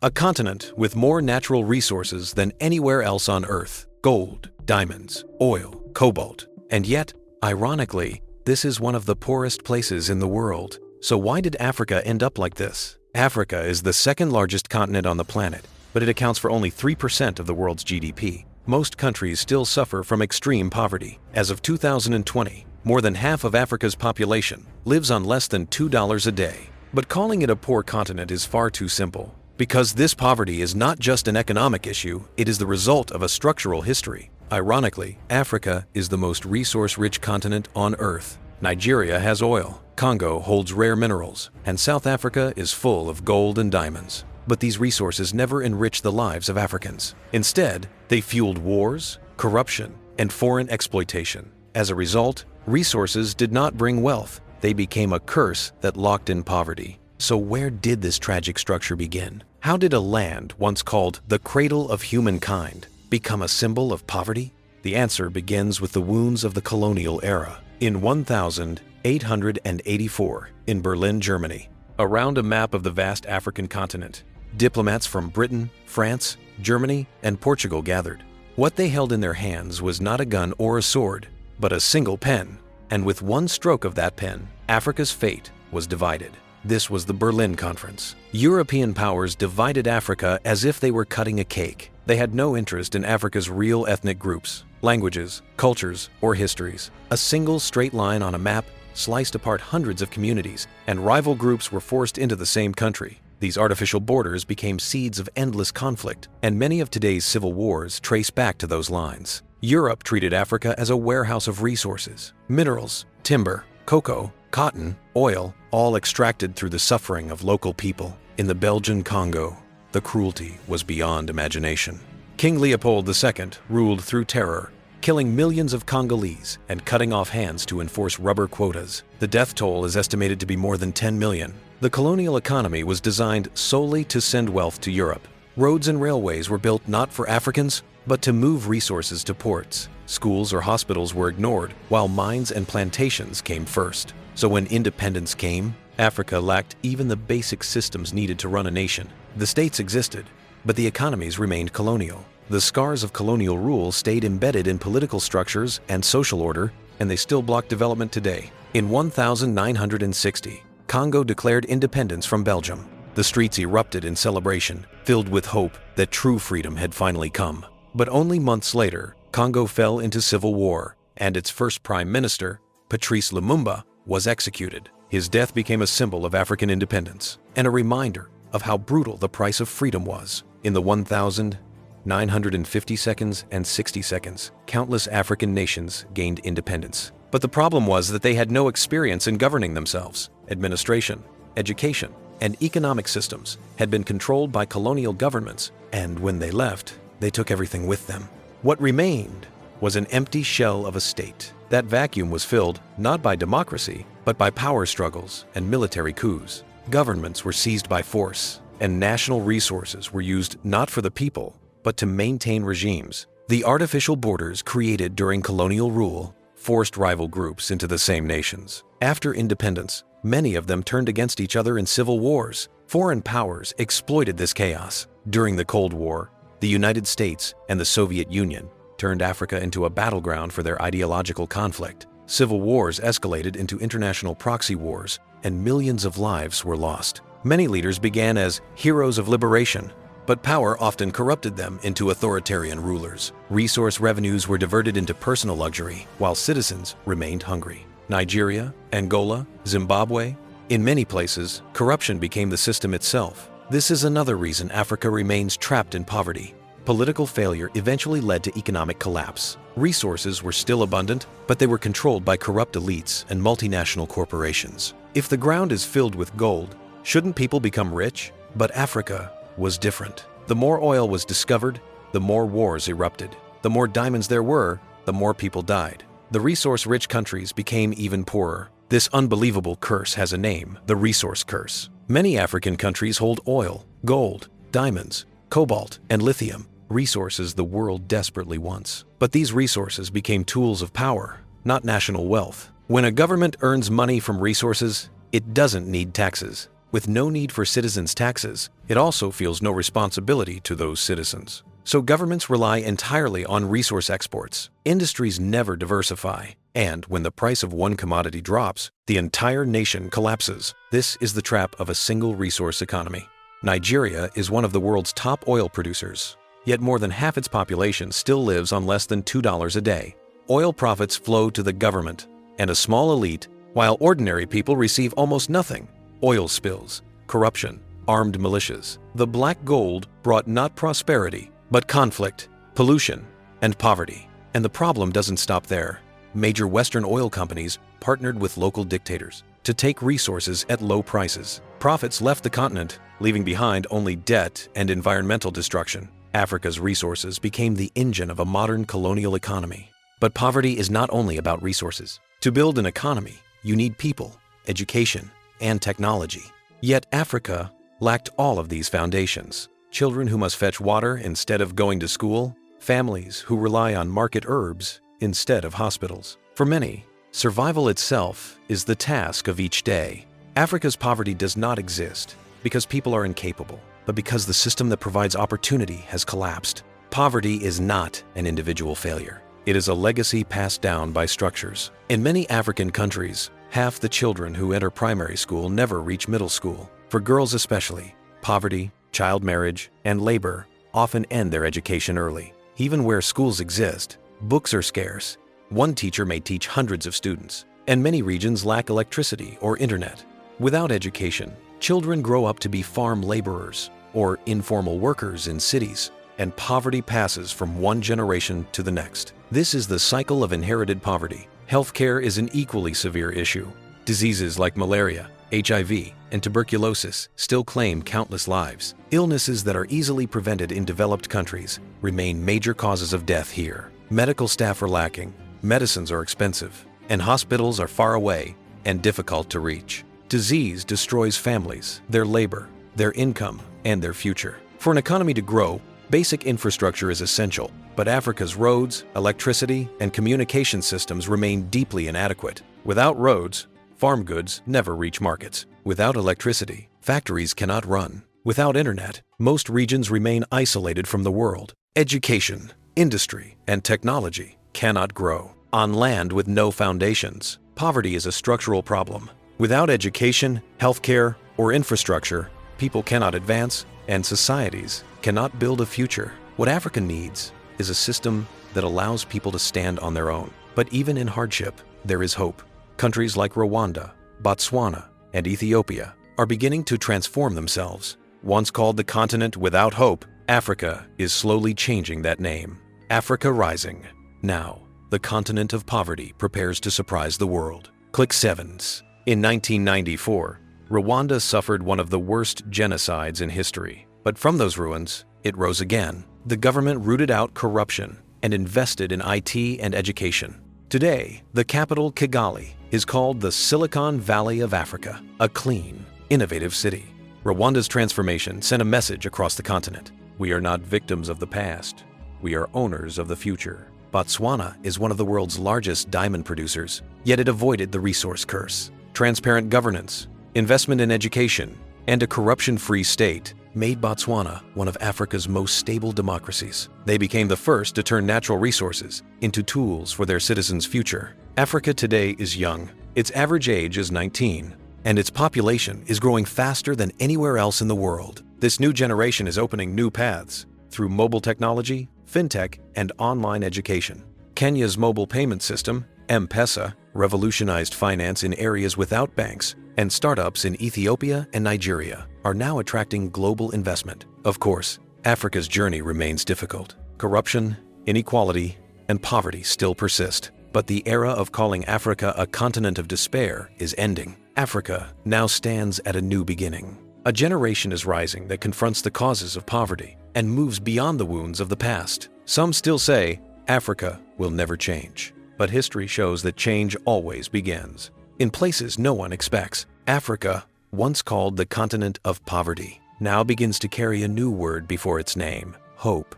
A continent with more natural resources than anywhere else on Earth. Gold, diamonds, oil, cobalt. And yet, ironically, this is one of the poorest places in the world. So why did Africa end up like this? Africa is the second largest continent on the planet, but it accounts for only 3% of the world's GDP. Most countries still suffer from extreme poverty. As of 2020, more than half of Africa's population lives on less than $2 a day. But calling it a poor continent is far too simple. Because this poverty is not just an economic issue, it is the result of a structural history. Ironically, Africa is the most resource-rich continent on Earth. Nigeria has oil, Congo holds rare minerals, and South Africa is full of gold and diamonds. But these resources never enriched the lives of Africans. Instead, they fueled wars, corruption, and foreign exploitation. As a result, resources did not bring wealth. They became a curse that locked in poverty. So where did this tragic structure begin? How did a land once called the cradle of humankind become a symbol of poverty? The answer begins with the wounds of the colonial era. In 1884, in Berlin, Germany, around a map of the vast African continent, diplomats from Britain, France, Germany, and Portugal gathered. What they held in their hands was not a gun or a sword, but a single pen. And with one stroke of that pen, Africa's fate was divided. This was the Berlin Conference. European powers divided Africa as if they were cutting a cake. They had no interest in Africa's real ethnic groups, languages, cultures, or histories. A single straight line on a map sliced apart hundreds of communities, and rival groups were forced into the same country. These artificial borders became seeds of endless conflict, and many of today's civil wars trace back to those lines. Europe treated Africa as a warehouse of resources, minerals, timber, cocoa, cotton, oil, all extracted through the suffering of local people. In the Belgian Congo, the cruelty was beyond imagination. King Leopold II ruled through terror, killing millions of Congolese and cutting off hands to enforce rubber quotas. The death toll is estimated to be more than 10 million. The colonial economy was designed solely to send wealth to Europe. Roads and railways were built not for Africans, but to move resources to ports. Schools or hospitals were ignored, while mines and plantations came first. So when independence came, Africa lacked even the basic systems needed to run a nation. The states existed, but the economies remained colonial. The scars of colonial rule stayed embedded in political structures and social order, and they still block development today. In 1960, Congo declared independence from Belgium. The streets erupted in celebration, filled with hope that true freedom had finally come. But only months later, Congo fell into civil war, and its first prime minister, Patrice Lumumba, was executed. His death became a symbol of African independence and a reminder of how brutal the price of freedom was. In the 1950 seconds and 60 seconds, countless African nations gained independence. But the problem was that they had no experience in governing themselves. Administration, education, and economic systems had been controlled by colonial governments, and when they left, they took everything with them. What remained was an empty shell of a state. That vacuum was filled not by democracy, but by power struggles and military coups. Governments were seized by force, and national resources were used not for the people, but to maintain regimes. The artificial borders created during colonial rule forced rival groups into the same nations. After independence, many of them turned against each other in civil wars. Foreign powers exploited this chaos. During the Cold War, the United States and the Soviet Union turned Africa into a battleground for their ideological conflict. Civil wars escalated into international proxy wars, and millions of lives were lost. Many leaders began as heroes of liberation, but power often corrupted them into authoritarian rulers. Resource revenues were diverted into personal luxury, while citizens remained hungry. Nigeria, Angola, Zimbabwe. In many places, corruption became the system itself. This is another reason Africa remains trapped in poverty. Political failure eventually led to economic collapse. Resources were still abundant, but they were controlled by corrupt elites and multinational corporations. If the ground is filled with gold, shouldn't people become rich? But Africa was different. The more oil was discovered, the more wars erupted. The more diamonds there were, the more people died. The resource-rich countries became even poorer. This unbelievable curse has a name, the resource curse. Many African countries hold oil, gold, diamonds, cobalt, and lithium, resources the world desperately wants. But these resources became tools of power, not national wealth. When a government earns money from resources, it doesn't need taxes. With no need for citizens' taxes, it also feels no responsibility to those citizens. So governments rely entirely on resource exports. Industries never diversify. And when the price of one commodity drops, the entire nation collapses. This is the trap of a single resource economy. Nigeria is one of the world's top oil producers. Yet more than half its population still lives on less than $2 a day. Oil profits flow to the government and a small elite, while ordinary people receive almost nothing. Oil spills, corruption, armed militias. The black gold brought not prosperity, but conflict, pollution, and poverty. And the problem doesn't stop there. Major Western oil companies partnered with local dictators to take resources at low prices. Profits left the continent, leaving behind only debt and environmental destruction. Africa's resources became the engine of a modern colonial economy. But poverty is not only about resources. To build an economy, you need people, education, and technology. Yet Africa lacked all of these foundations. Children who must fetch water instead of going to school, families who rely on market herbs instead of hospitals. For many, survival itself is the task of each day. Africa's poverty does not exist because people are incapable, but because the system that provides opportunity has collapsed. Poverty is not an individual failure. It is a legacy passed down by structures. In many African countries, half the children who enter primary school never reach middle school. For girls especially, poverty, child marriage, and labor often end their education early. Even where schools exist, books are scarce. One teacher may teach hundreds of students, and many regions lack electricity or internet. Without education, children grow up to be farm laborers or informal workers in cities, and poverty passes from one generation to the next. This is the cycle of inherited poverty. Healthcare is an equally severe issue. Diseases like malaria, HIV, and tuberculosis still claim countless lives. Illnesses that are easily prevented in developed countries remain major causes of death here. Medical staff are lacking, medicines are expensive, and hospitals are far away and difficult to reach. Disease destroys families, their labor, their income, and their future. For an economy to grow, basic infrastructure is essential, but Africa's roads, electricity, and communication systems remain deeply inadequate. Without roads, farm goods never reach markets. Without electricity, factories cannot run. Without internet, most regions remain isolated from the world. Education, industry, and technology cannot grow. On land with no foundations, poverty is a structural problem. Without education, healthcare, or infrastructure, people cannot advance, and societies cannot build a future. What Africa needs is a system that allows people to stand on their own. But even in hardship, there is hope. Countries like Rwanda, Botswana, and Ethiopia are beginning to transform themselves. Once called the continent without hope, Africa is slowly changing that name. Africa rising. Now, the continent of poverty prepares to surprise the world. Click 7s. In 1994, Rwanda suffered one of the worst genocides in history. But from those ruins, it rose again. The government rooted out corruption and invested in IT and education. Today, the capital, Kigali, is called the Silicon Valley of Africa, a clean, innovative city. Rwanda's transformation sent a message across the continent. We are not victims of the past. We are owners of the future. Botswana is one of the world's largest diamond producers, yet it avoided the resource curse. Transparent governance, investment in education, and a corruption-free state made Botswana one of Africa's most stable democracies. They became the first to turn natural resources into tools for their citizens' future. Africa today is young. Its average age is 19, and its population is growing faster than anywhere else in the world. This new generation is opening new paths through mobile technology, fintech, and online education. Kenya's mobile payment system, M-Pesa, revolutionized finance in areas without banks, and startups in Ethiopia and Nigeria are now attracting global investment. Of course, Africa's journey remains difficult. Corruption, inequality, and poverty still persist. But the era of calling Africa a continent of despair is ending. Africa now stands at a new beginning. A generation is rising that confronts the causes of poverty and moves beyond the wounds of the past. Some still say Africa will never change. But history shows that change always begins in places no one expects. Africa, once called the continent of poverty, now begins to carry a new word before its name: hope.